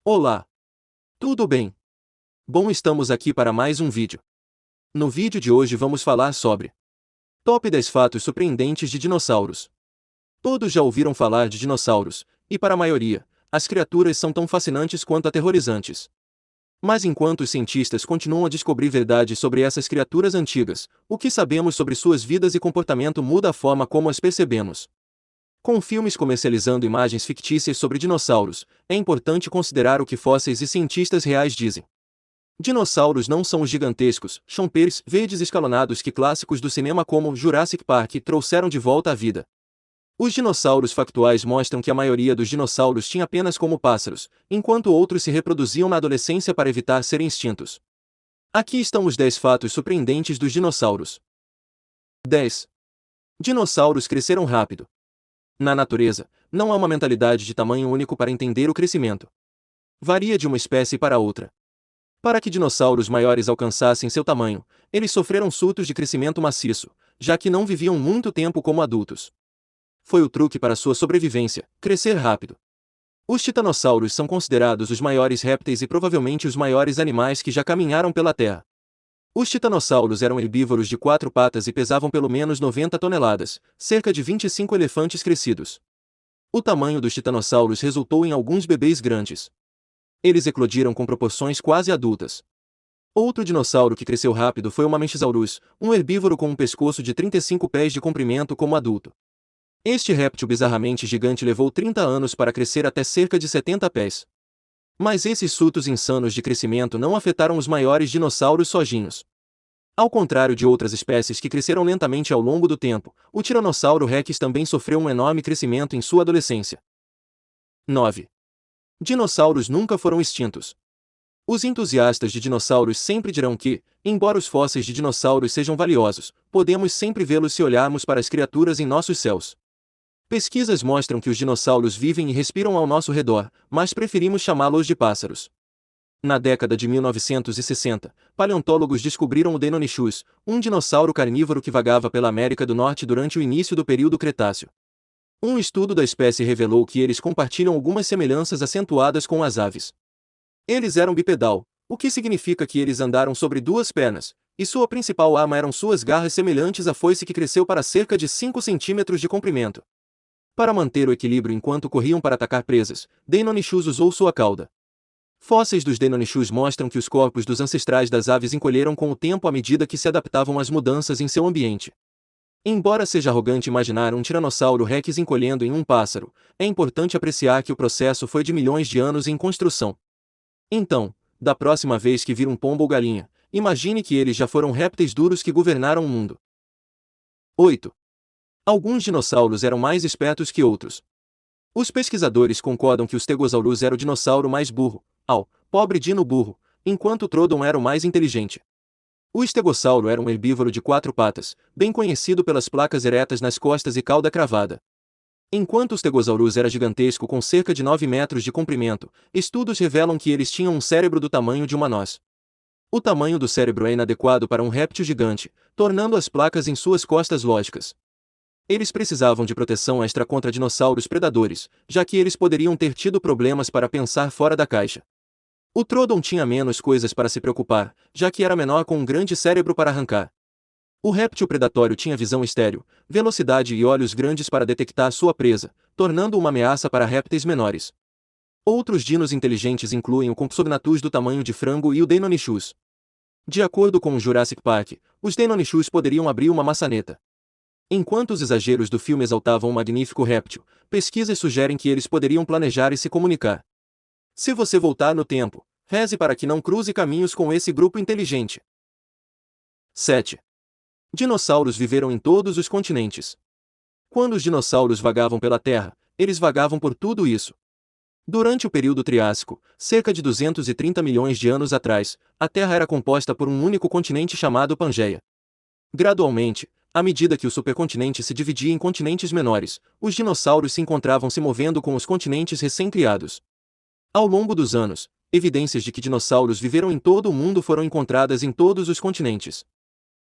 Olá, tudo bem? Bom, estamos aqui para mais um vídeo. No vídeo de hoje vamos falar sobre Top 10 fatos surpreendentes de dinossauros. Todos já ouviram falar de dinossauros, e para a maioria, as criaturas são tão fascinantes quanto aterrorizantes. Mas enquanto os cientistas continuam a descobrir verdades sobre essas criaturas antigas, o que sabemos sobre suas vidas e comportamento muda a forma como as percebemos. Com filmes comercializando imagens fictícias sobre dinossauros, é importante considerar o que fósseis e cientistas reais dizem. Dinossauros não são os gigantescos, chompers verdes escalonados que clássicos do cinema como Jurassic Park trouxeram de volta à vida. Os dinossauros factuais mostram que a maioria dos dinossauros tinha apenas como pássaros, enquanto outros se reproduziam na adolescência para evitar serem extintos. Aqui estão os 10 fatos surpreendentes dos dinossauros. 10. Dinossauros cresceram rápido. Na natureza, não há uma mentalidade de tamanho único para entender o crescimento. Varia de uma espécie para outra. Para que dinossauros maiores alcançassem seu tamanho, eles sofreram surtos de crescimento maciço, já que não viviam muito tempo como adultos. Foi o truque para sua sobrevivência, crescer rápido. Os titanossauros são considerados os maiores répteis e provavelmente os maiores animais que já caminharam pela Terra. Os titanossauros eram herbívoros de 4 patas e pesavam pelo menos 90 toneladas, cerca de 25 elefantes crescidos. O tamanho dos titanossauros resultou em alguns bebês grandes. Eles eclodiram com proporções quase adultas. Outro dinossauro que cresceu rápido foi o Mamenchisaurus, um herbívoro com um pescoço de 35 pés de comprimento como adulto. Este réptil bizarramente gigante levou 30 anos para crescer até cerca de 70 pés. Mas esses surtos insanos de crescimento não afetaram os maiores dinossauros sozinhos. Ao contrário de outras espécies que cresceram lentamente ao longo do tempo, o Tiranossauro Rex também sofreu um enorme crescimento em sua adolescência. 9. Dinossauros nunca foram extintos. Os entusiastas de dinossauros sempre dirão que, embora os fósseis de dinossauros sejam valiosos, podemos sempre vê-los se olharmos para as criaturas em nossos céus. Pesquisas mostram que os dinossauros vivem e respiram ao nosso redor, mas preferimos chamá-los de pássaros. Na década de 1960, paleontólogos descobriram o Deinonychus, um dinossauro carnívoro que vagava pela América do Norte durante o início do período Cretáceo. Um estudo da espécie revelou que eles compartilham algumas semelhanças acentuadas com as aves. Eles eram bipedal, o que significa que eles andaram sobre duas pernas, e sua principal arma eram suas garras semelhantes à foice que cresceu para cerca de 5 centímetros de comprimento. Para manter o equilíbrio enquanto corriam para atacar presas, Deinonychus usou sua cauda. Fósseis dos Deinonychus mostram que os corpos dos ancestrais das aves encolheram com o tempo à medida que se adaptavam às mudanças em seu ambiente. Embora seja arrogante imaginar um Tiranossauro Rex encolhendo em um pássaro, é importante apreciar que o processo foi de milhões de anos em construção. Então, da próxima vez que vir um pombo ou galinha, imagine que eles já foram répteis duros que governaram o mundo. 8. Alguns dinossauros eram mais espertos que outros. Os pesquisadores concordam que o Stegosaurus era o dinossauro mais burro, pobre dino burro, enquanto o Troodon era o mais inteligente. O estegossauro era um herbívoro de 4 patas, bem conhecido pelas placas eretas nas costas e cauda cravada. Enquanto o Stegosaurus era gigantesco com cerca de 9 metros de comprimento, estudos revelam que eles tinham um cérebro do tamanho de uma noz. O tamanho do cérebro é inadequado para um réptil gigante, tornando as placas em suas costas lógicas. Eles precisavam de proteção extra contra dinossauros predadores, já que eles poderiam ter tido problemas para pensar fora da caixa. O Troodon tinha menos coisas para se preocupar, já que era menor com um grande cérebro para arrancar. O réptil predatório tinha visão estéril, velocidade e olhos grandes para detectar sua presa, tornando-o uma ameaça para répteis menores. Outros dinos inteligentes incluem o Compsognathus do tamanho de frango e o Deinonychus. De acordo com o Jurassic Park, os Deinonychus poderiam abrir uma maçaneta. Enquanto os exageros do filme exaltavam um magnífico réptil, pesquisas sugerem que eles poderiam planejar e se comunicar. Se você voltar no tempo, reze para que não cruze caminhos com esse grupo inteligente. 7. Dinossauros viveram em todos os continentes. Quando os dinossauros vagavam pela Terra, eles vagavam por tudo isso. Durante o período Triássico, cerca de 230 milhões de anos atrás, a Terra era composta por um único continente chamado Pangeia. Gradualmente, à medida que o supercontinente se dividia em continentes menores, os dinossauros se encontravam se movendo com os continentes recém-criados. Ao longo dos anos, evidências de que dinossauros viveram em todo o mundo foram encontradas em todos os continentes.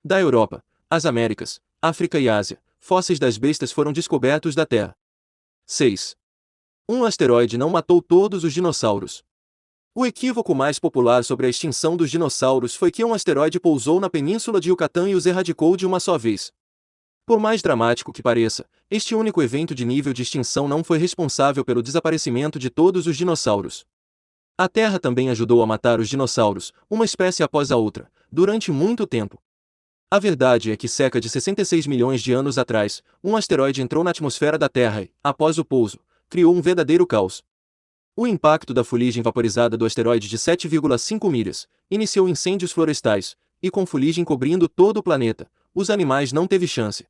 Da Europa, as Américas, África e Ásia, fósseis das bestas foram descobertos da Terra. 6. Um asteroide não matou todos os dinossauros. O equívoco mais popular sobre a extinção dos dinossauros foi que um asteroide pousou na península de Yucatán e os erradicou de uma só vez. Por mais dramático que pareça, este único evento de nível de extinção não foi responsável pelo desaparecimento de todos os dinossauros. A Terra também ajudou a matar os dinossauros, uma espécie após a outra, durante muito tempo. A verdade é que cerca de 66 milhões de anos atrás, um asteroide entrou na atmosfera da Terra e, após o pouso, criou um verdadeiro caos. O impacto da fuligem vaporizada do asteroide de 7,5 milhas iniciou incêndios florestais, e com fuligem cobrindo todo o planeta, os animais não teve chance.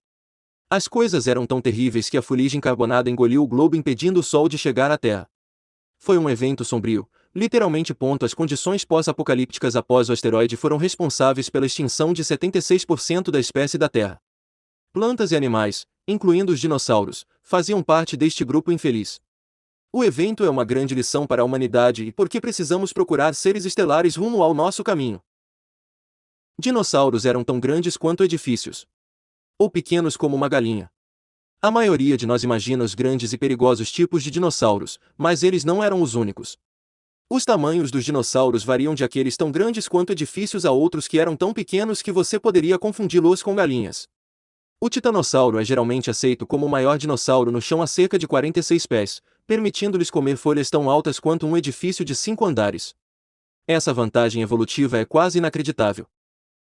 As coisas eram tão terríveis que a fuligem carbonada engoliu o globo impedindo o Sol de chegar à Terra. Foi um evento sombrio, literalmente. As condições pós-apocalípticas após o asteroide foram responsáveis pela extinção de 76% da espécie da Terra. Plantas e animais, incluindo os dinossauros, faziam parte deste grupo infeliz. O evento é uma grande lição para a humanidade e por que precisamos procurar seres estelares rumo ao nosso caminho. Dinossauros eram tão grandes quanto edifícios. Ou pequenos como uma galinha. A maioria de nós imagina os grandes e perigosos tipos de dinossauros, mas eles não eram os únicos. Os tamanhos dos dinossauros variam de aqueles tão grandes quanto edifícios a outros que eram tão pequenos que você poderia confundi-los com galinhas. O titanossauro é geralmente aceito como o maior dinossauro no chão a cerca de 46 pés, permitindo-lhes comer folhas tão altas quanto um edifício de 5 andares. Essa vantagem evolutiva é quase inacreditável.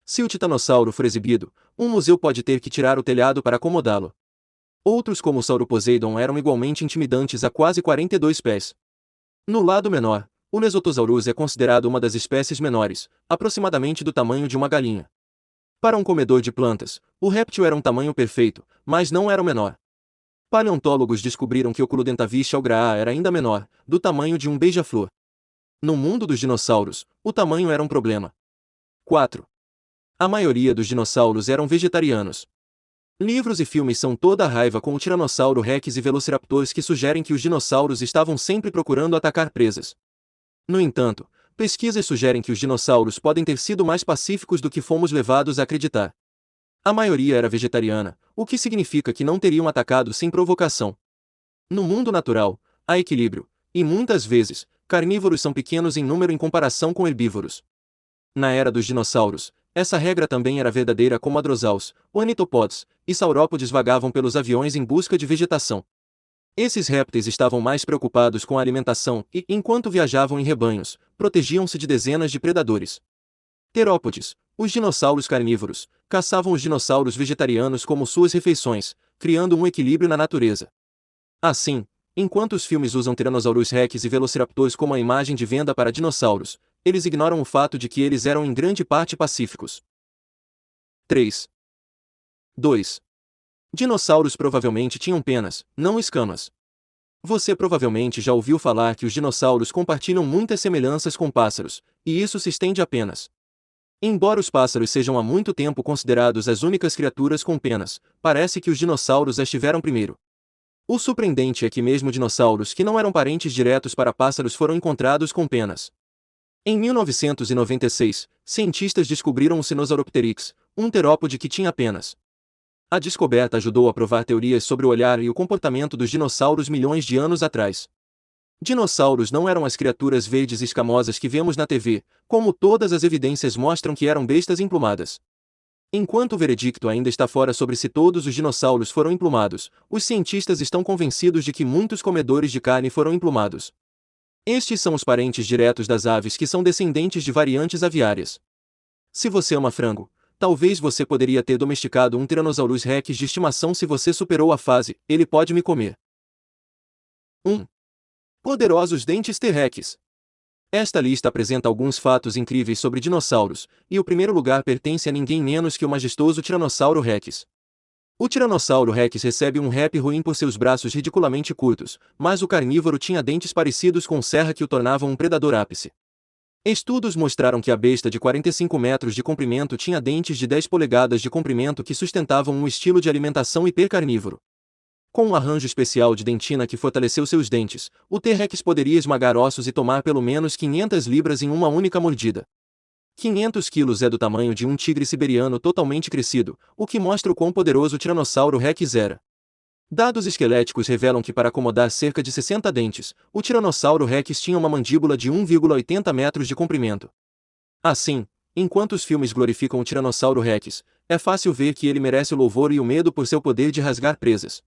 Se o titanossauro for exibido, um museu pode ter que tirar o telhado para acomodá-lo. Outros como o Sauroposeidon eram igualmente intimidantes a quase 42 pés. No lado menor, o Lesothosaurus é considerado uma das espécies menores, aproximadamente do tamanho de uma galinha. Para um comedor de plantas, o réptil era um tamanho perfeito, mas não era o menor. Paleontólogos descobriram que o Culodentavis algraá era ainda menor, do tamanho de um beija-flor. No mundo dos dinossauros, o tamanho era um problema. 4. A maioria dos dinossauros eram vegetarianos. Livros e filmes são toda a raiva com o Tiranossauro Rex e Velociraptors que sugerem que os dinossauros estavam sempre procurando atacar presas. No entanto, pesquisas sugerem que os dinossauros podem ter sido mais pacíficos do que fomos levados a acreditar. A maioria era vegetariana, o que significa que não teriam atacado sem provocação. No mundo natural, há equilíbrio, e muitas vezes, carnívoros são pequenos em número em comparação com herbívoros. Na era dos dinossauros, essa regra também era verdadeira como hadrosaurs, ornitopods e saurópodes vagavam pelos aviões em busca de vegetação. Esses répteis estavam mais preocupados com a alimentação e, enquanto viajavam em rebanhos, protegiam-se de dezenas de predadores. Terópodes, os dinossauros carnívoros, caçavam os dinossauros vegetarianos como suas refeições, criando um equilíbrio na natureza. Assim, enquanto os filmes usam Tyrannosaurus Rex e Velociraptors como a imagem de venda para dinossauros, eles ignoram o fato de que eles eram em grande parte pacíficos. 3. 2. Dinossauros provavelmente tinham penas, não escamas. Você provavelmente já ouviu falar que os dinossauros compartilham muitas semelhanças com pássaros, e isso se estende a penas. Embora os pássaros sejam há muito tempo considerados as únicas criaturas com penas, parece que os dinossauros as tiveram primeiro. O surpreendente é que mesmo dinossauros que não eram parentes diretos para pássaros foram encontrados com penas. Em 1996, cientistas descobriram o Sinosauropteryx, um terópode que tinha penas. A descoberta ajudou a provar teorias sobre o olhar e o comportamento dos dinossauros milhões de anos atrás. Dinossauros não eram as criaturas verdes e escamosas que vemos na TV, como todas as evidências mostram que eram bestas emplumadas. Enquanto o veredicto ainda está fora sobre se todos os dinossauros foram emplumados, os cientistas estão convencidos de que muitos comedores de carne foram emplumados. Estes são os parentes diretos das aves que são descendentes de variantes aviárias. Se você ama frango, talvez você poderia ter domesticado um Tyrannosaurus Rex de estimação se você superou a fase, ele pode me comer. 1. Poderosos dentes T-Rex. Esta lista apresenta alguns fatos incríveis sobre dinossauros, e o primeiro lugar pertence a ninguém menos que o majestoso Tiranossauro Rex. O Tiranossauro Rex recebe um rap ruim por seus braços ridiculamente curtos, mas o carnívoro tinha dentes parecidos com serra que o tornavam um predador ápice. Estudos mostraram que a besta de 45 metros de comprimento tinha dentes de 10 polegadas de comprimento que sustentavam um estilo de alimentação hipercarnívoro. Com um arranjo especial de dentina que fortaleceu seus dentes, o T-Rex poderia esmagar ossos e tomar pelo menos 500 libras em uma única mordida. 500 quilos é do tamanho de um tigre siberiano totalmente crescido, o que mostra o quão poderoso o Tiranossauro Rex era. Dados esqueléticos revelam que para acomodar cerca de 60 dentes, o Tiranossauro Rex tinha uma mandíbula de 1,80 metros de comprimento. Assim, enquanto os filmes glorificam o Tiranossauro Rex, é fácil ver que ele merece o louvor e o medo por seu poder de rasgar presas.